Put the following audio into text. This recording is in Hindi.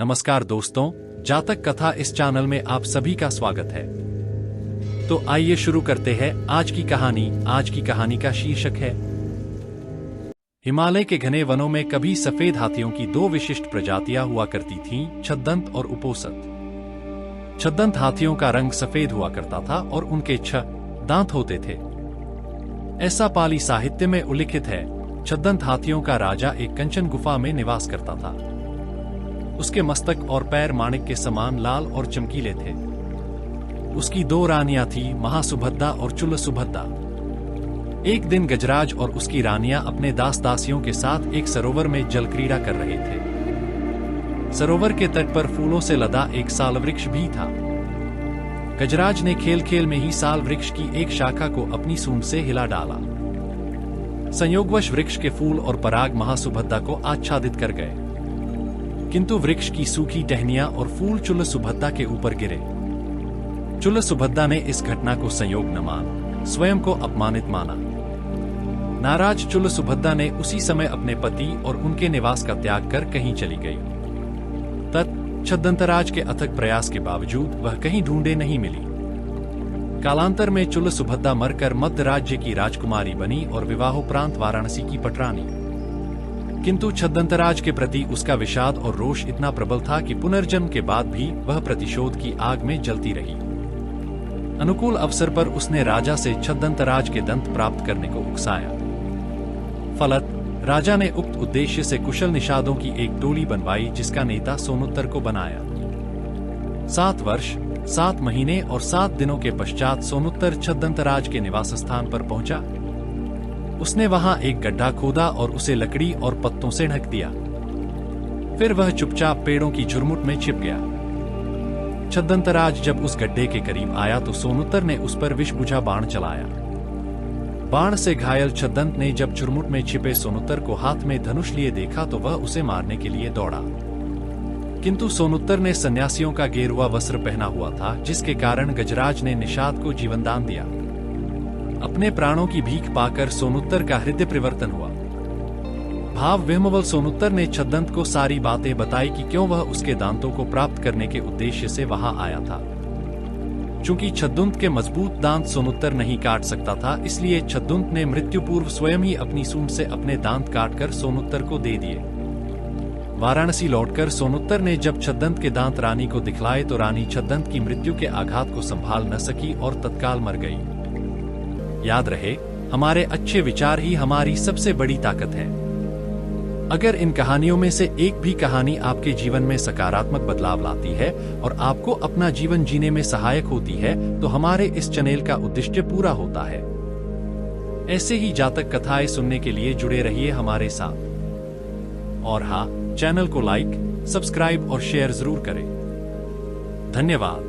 नमस्कार दोस्तों, जातक कथा इस चैनल में आप सभी का स्वागत है। तो आइए शुरू करते हैं आज की कहानी। आज की कहानी का शीर्षक है हिमालय के घने वनों में कभी सफेद हाथियों की दो विशिष्ट प्रजातियां हुआ करती थीं, छद्दंत और उपोसत। छद्दंत हाथियों का रंग सफेद हुआ करता था और उनके 6 दांत होते थे। ऐसा पाली साहित्य में उल्लिखित है। छद्दंत हाथियों का राजा एक कंचन गुफा में निवास करता था। उसके मस्तक और पैर माणिक के समान लाल और चमकीले थे। उसकी 2 रानियां थीं, महासुभद्दा और चुलसुभद्दा। एक दिन गजराज और उसकी रानियां अपने दास दासियों के साथ एक सरोवर में जल क्रीड़ा कर रहे थे। सरोवर के तट पर फूलों से लदा एक साल वृक्ष भी था। गजराज ने खेल खेल में ही साल वृक्ष की एक शाखा को अपनी सूंड से हिला डाला। संयोगवश वृक्ष के फूल और पराग महासुभद्दा को आच्छादित कर गए, किंतु वृक्ष की सूखी टहनियां और फूल चुलसुभद्दा के ऊपर गिरे। चुलसुभद्दा ने इस घटना को संयोग न मान स्वयं को अपमानित माना। नाराज चुलसुभद्दा ने उसी समय अपने पति और उनके निवास का त्याग कर कहीं चली गई। छद्दंतराज के अथक प्रयास के बावजूद वह कहीं ढूंढे नहीं मिली। कालांतर में चुलसुभद्दा मरकर मध्य राज्य की राजकुमारी बनी और विवाहोपरांत वाराणसी की पटरानी। किंतु छद्दंतराज के प्रति उसका विषाद और रोष इतना प्रबल था कि पुनर्जन्म के बाद भी वह प्रतिशोध की आग में जलती रही। अनुकूल अवसर पर उसने राजा से छद्दंतराज के दंत प्राप्त करने को उकसाया। फलत राजा ने उक्त उद्देश्य से कुशल निषादों की एक टोली बनवाई, जिसका नेता सोनुत्तर को बनाया। 7 वर्ष 7 महीने और 7 दिनों के पश्चात सोनुत्तर छद्दंतराज के निवास स्थान पर पहुंचा। उसने वहां एक गड्ढा खोदा और उसे लकड़ी और पत्तों से ढक दिया। फिर वह चुपचाप पेड़ों की झुरमुट में छिप गया। छद्दंतराज जब उस गड्ढे के करीब आया तो सोनुत्तर ने उस पर विषबुझा बाण चलाया। बाण से घायल छद्दंत ने जब झुरमुट में छिपे सोनुत्तर को हाथ में धनुष लिए देखा तो वह उसे मारने के लिए दौड़ा, किंतु सोनुत्तर ने सन्यासियों का गेरुआ वस्त्र पहना हुआ था, जिसके कारण गजराज ने निषाद को जीवनदान दिया। अपने प्राणों की भीख पाकर सोनुत्तर का हृदय परिवर्तन हुआ। भाव विह्वल सोनुत्तर ने छद्दंत को सारी बातें बताई कि क्यों वह उसके दांतों को प्राप्त करने के उद्देश्य से वहां आया था। चूंकि छद्दुंत के मजबूत दांत सोनुत्तर नहीं काट सकता था, इसलिए छद्दुंत ने मृत्यु पूर्व स्वयं ही अपनी सूंड से अपने दांत काटकर सोनुत्तर को दे दिए। वाराणसी लौटकर सोनुत्तर ने जब छद्दंत के दांत रानी को दिखलाए तो रानी छद्दंत की मृत्यु के आघात को संभाल न सकी और तत्काल मर गई। याद रहे, हमारे अच्छे विचार ही हमारी सबसे बड़ी ताकत है। अगर इन कहानियों में से एक भी कहानी आपके जीवन में सकारात्मक बदलाव लाती है और आपको अपना जीवन जीने में सहायक होती है तो हमारे इस चैनल का उद्देश्य पूरा होता है। ऐसे ही जातक कथाएं सुनने के लिए जुड़े रहिए हमारे साथ। और हाँ, चैनल को लाइक, सब्सक्राइब और शेयर जरूर करें। धन्यवाद।